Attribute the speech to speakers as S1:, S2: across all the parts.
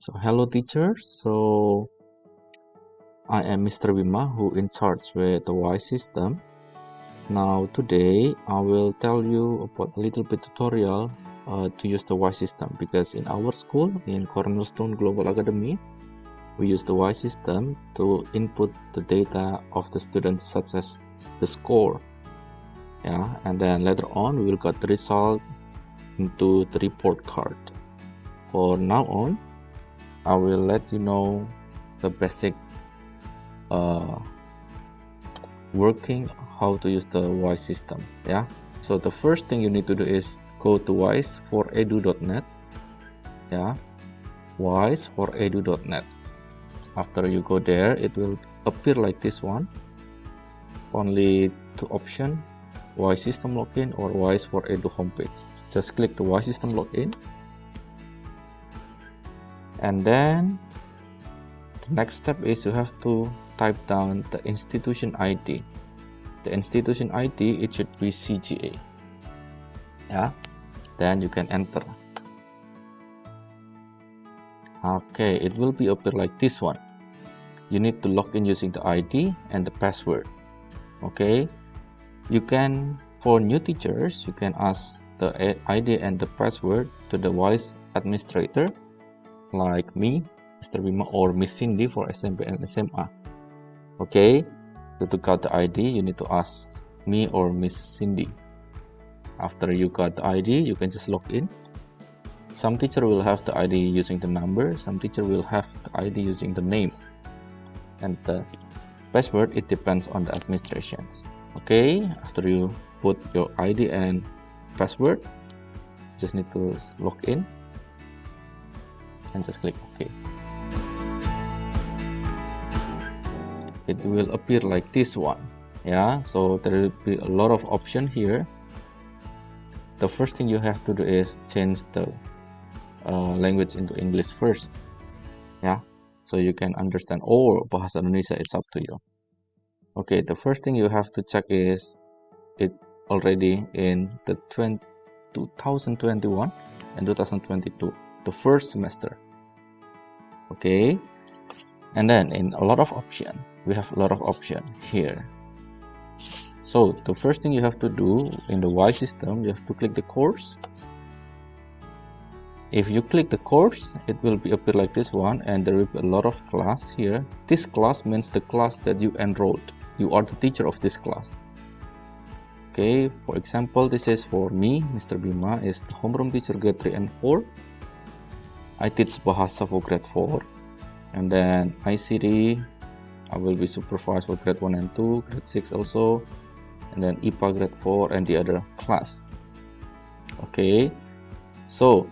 S1: So hello teachers, so I am Mr. Bima who in charge with the Y system. Now today I will tell you about a little bit tutorial to use the Y system, because in our school in Cornerstone Global Academy we use the Y system to input the data of the students, such as the score, and then later on we will get the result into the report card. For now on, I will let you know the basic working how to use the Y system. So the first thing you need to do is go to wise4edu.net. wise4edu.net. After you go there, it will appear like this one. Only two options: Y system login or wise4edu homepage. Just click the Y system login, and then the next step is you have to type down the institution ID. The institution ID, it should be CGA. Then you can enter. Okay, it will be appear like this one. You need to log in using the ID and the password. Okay, you can, for new teachers, you can ask the ID and the password to the WISE administrator like me, Mr. Bima, or Miss Cindy for SMP and SMA. Okay, so to get the ID, you need to ask me or Miss Cindy. After you got the ID, you can just log in. Some teacher will have the ID using the number, some teacher will have the ID using the name, and the password, it depends on the administrations. Okay, after you put your ID and password, just need to log in and just click OK. It will appear like this one. So there will be a lot of options here. The first thing you have to do is change the language into English first. So you can understand, or bahasa Indonesia, it's up to you. Okay, the first thing you have to check is it already in the 2021 and 2022, the first semester. Okay, and then in a lot of options, we have a lot of options here. So the first thing you have to do in the Y system, you have to click the course. If you click the course, it will be appear like this one, and there will be a lot of class here. This class means the class that you enrolled. You are the teacher of this class. Okay, for example, this is for me, Mr. Bima, is the homeroom teacher grade 3 and 4. I teach Bahasa for grade 4. And then ICT, I will be supervised for grade 1 and 2, grade 6 also. And then IPA grade 4 and the other class. Okay, so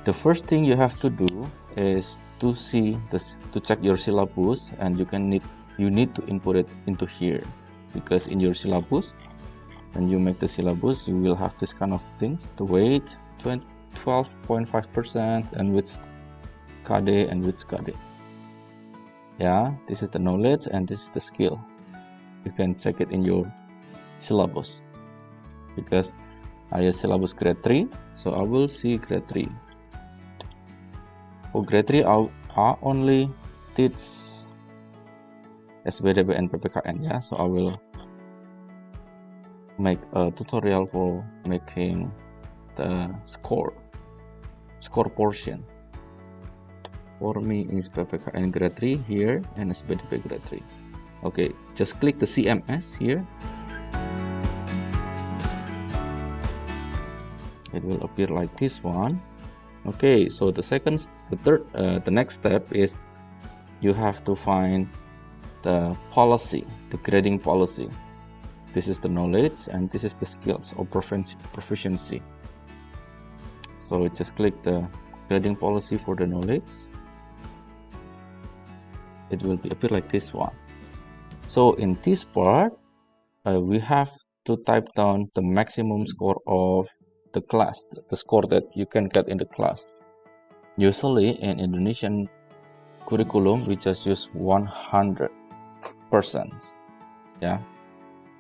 S1: the first thing you have to do is to see this, to check your syllabus, and you need to input it into here, because in your syllabus, when you make the syllabus, you will have this kind of things: the weight 12.5%, and which KD and which KD. This is the knowledge and this is the skill. You can check it in your syllabus, because I use syllabus grade 3, so I will see grade 3. For grade 3, I only teach SBDB and PPKN, so I will make a tutorial for making the score portion. For me is PPKN grade 3 here and SBDB grade 3. Okay, just click the CMS here. It will appear like this one. Okay, so the next step is you have to find the policy, the grading policy. This is the knowledge and this is the skills or proficiency. So just click the grading policy for the knowledge. It will appear like this one. So in this part, we have to type down the maximum score of the class, the score that you can get in the class. Usually in Indonesian curriculum, we just use 100%.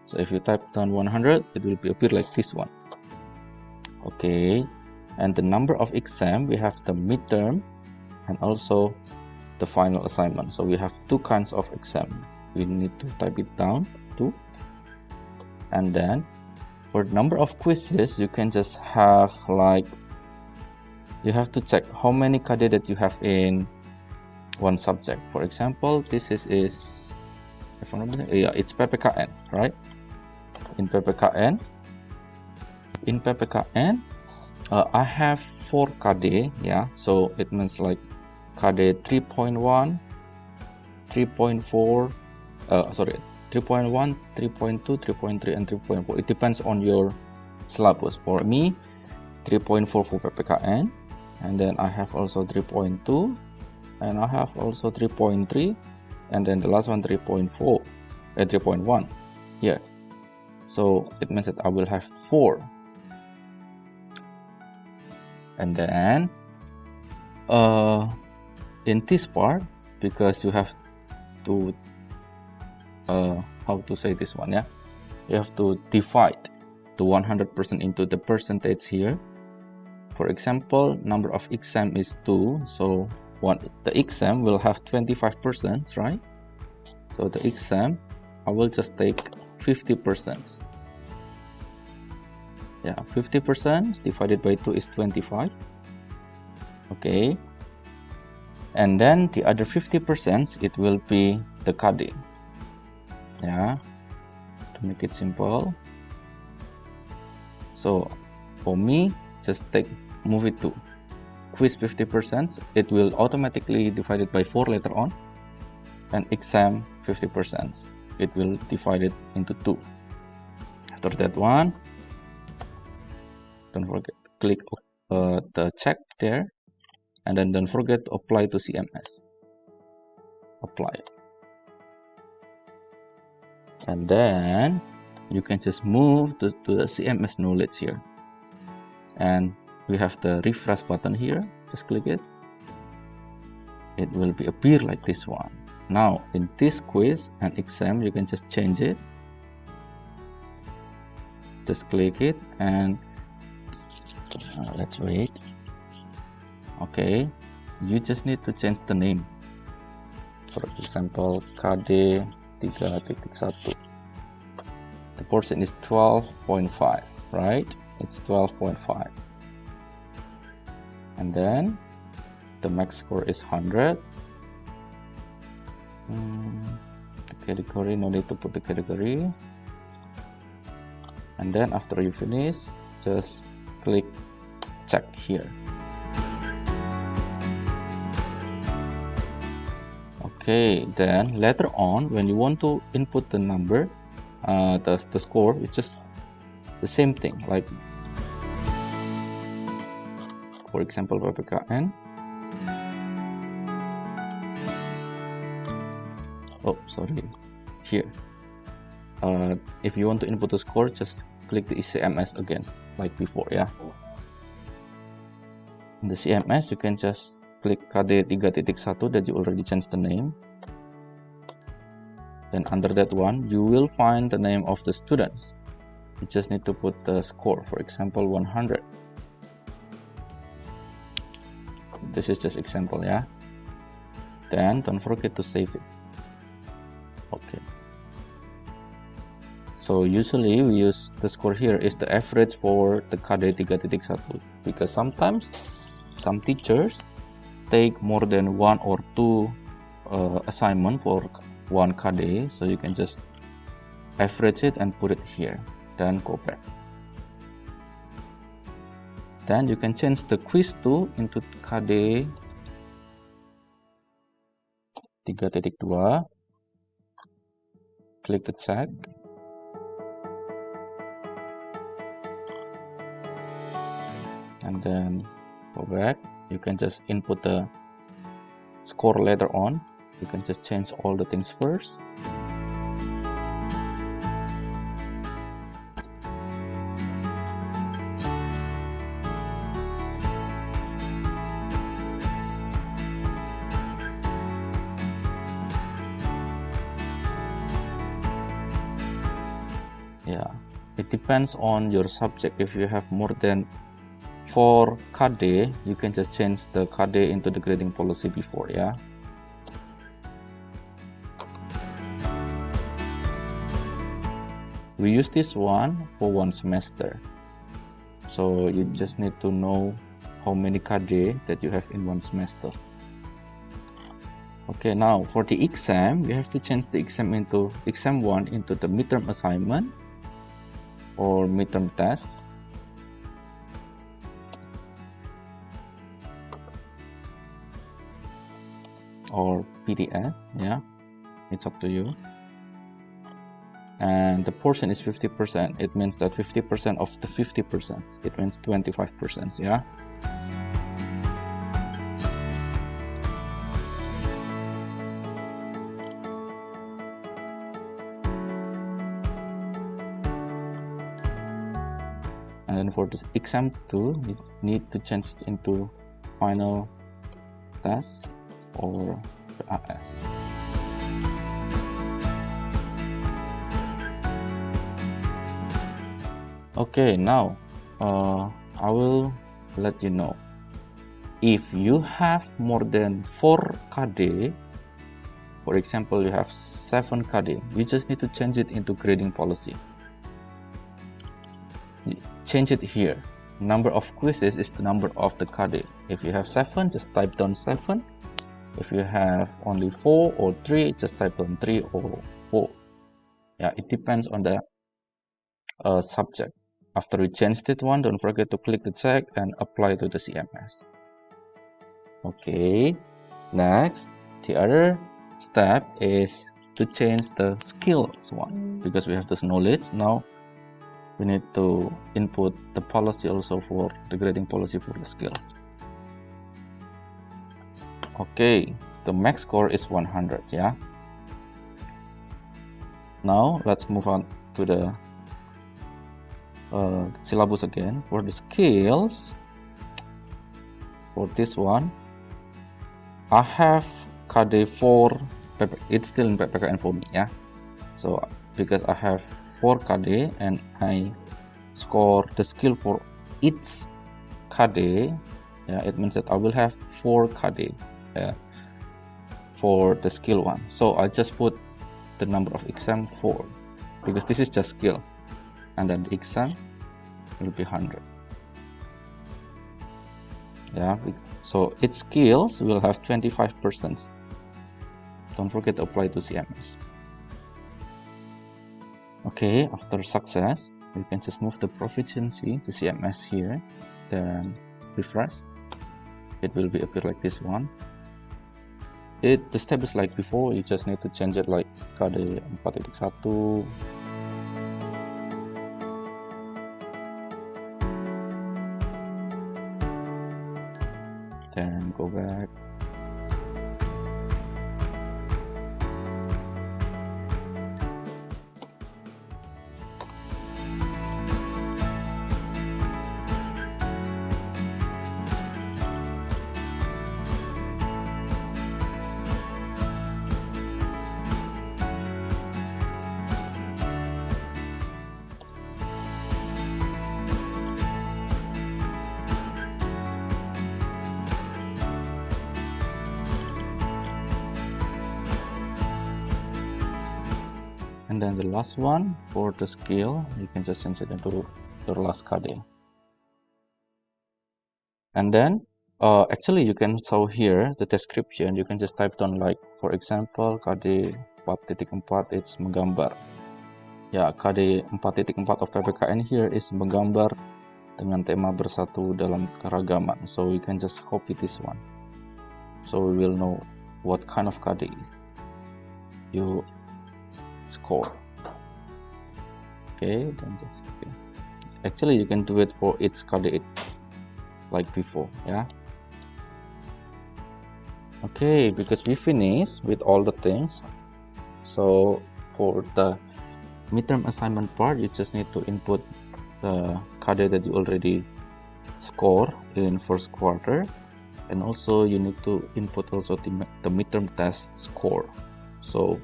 S1: So if you type down 100, it will appear like this one. Okay, and the number of exam, we have the midterm, and also the final assignment. So we have two kinds of exam. We need to type it down too. And then for number of quizzes, you can just have like, you have to check how many KD that you have in one subject. For example, this is if I'm not mistaken, yeah, it's PPKN, right? In PPKN, I have 4 KD, yeah, so it means like KD 3.1, 3.4, 3.1, 3.2, 3.3, and 3.4. It depends on your syllabus. For me, 3.4 for PPKN, and then I have also 3.2, and I have also 3.3, and then the last one 3.4, 3.1. Yeah, so it means that I will have 4. And then in this part, because you have to how to say this one, yeah, you have to divide the 100% into the percentage here. For example, number of exam is 2, so the exam will have 25%, right? So the exam, I will just take 50%. Yeah, 50% divided by 2 is 25. Okay, and then the other 50%, it will be the KD. Yeah, to make it simple. So for me, just move it to quiz 50%. It will automatically divide it by 4 later on, and exam 50%. It will divide it into 2. After that one, don't forget click the check there, and then don't forget to apply to CMS. Apply, and then you can just move to the CMS knowledge here, and we have the refresh button here. Just click it. It will appear like this one. Now in this quiz and exam, you can just change it. Just click it, and let's wait. Okay, you just need to change the name. For example, KD 3.1. The portion is 12.5, right? It's 12.5. And then the max score is 100. The category, no need to put the category. And then after you finish, just click check here. Okay, then later on, when you want to input the number, the score, it's just the same thing. Like for example, PPKN. Oh, sorry. Here, if you want to input the score, just click the CMS again, like before, yeah. In the CMS, you can just click KD 3.1 that you already changed the name. Then under that one, you will find the name of the students. You just need to put the score, for example, 100. This is just example, yeah. Then don't forget to save it. Okay. So usually we use the score here is the average for the KD 3.1, because sometimes some teachers take more than 1 or 2 assignment for 1 KD, so you can just average it and put it here, then go back. Then you can change the quiz 2 into KD 3.2. Click the check. And then go back. You can just input the score later on. You can just change all the things first. Yeah, it depends on your subject. If you have more than for KD, you can just change the KD into the grading policy before, yeah. We use this one for 1 semester, so you just need to know how many KD that you have in 1 semester. Okay, now for the exam, we have to change the exam 1 into the midterm assignment or midterm test. Or PDS, yeah, it's up to you. And the portion is 50%. It means that 50% of the 50%, it means 25%, yeah. And then for this exam 2, you need to change it into final test or AS. Okay, now I will let you know, if you have more than 4 KD, for example you have 7 KD, you just need to change it into grading policy. Change it here. Number of quizzes is the number of the KD. If you have 7, just type down 7. If you have only 4 or 3, just type down 3 or 4. Yeah, it depends on the subject. After you change that one, don't forget to click the check and apply to the CMS. Okay, next, the other step is to change the skills one, because we have this knowledge. Now we need to input the policy also for the grading policy for the skill. Okay, the max score is 100, yeah. Now let's move on to the syllabus again. For the skills, for this one, I have KD 4, it's still in PPKN for me, yeah. So because I have 4 KD and I score the skill for each KD, yeah, it means that I will have 4 KD for the skill one. So I just put the number of exam 4, because this is just skill, and then the exam will be 100. Yeah, so each skills will have 25%. Don't forget to apply to CMS. Okay, after success, you can just move the proficiency to CMS here, then refresh. It will be appear like this one. The step is like before, you just need to change it like KD 4.1. Then go back. And then the last one for the skill, you can just change it into the last KD. And then actually you can show here the description. You can just type down like, for example, KD 4.4 it's menggambar. Ya, KD 4.4 of PPKN here is menggambar dengan tema bersatu dalam keragaman. So we can just copy this one. So we will know what kind of KD you score. Okay, then just okay. Actually you can do it for each KD like before, yeah. Okay, because we finished with all the things, so for the midterm assignment part, you just need to input the KD that you already score in first quarter, and also you need to input also the midterm test score. So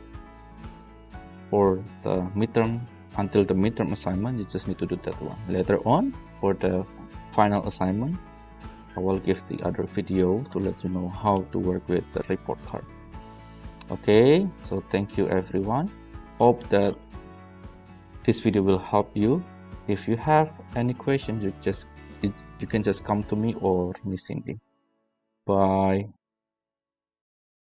S1: for the midterm, until the midterm assignment, you just need to do that one. Later on, for the final assignment, I will give the other video to let you know how to work with the report card. Okay, so thank you everyone. Hope that this video will help you. If you have any questions, you can just come to me or Miss Cindy. Bye.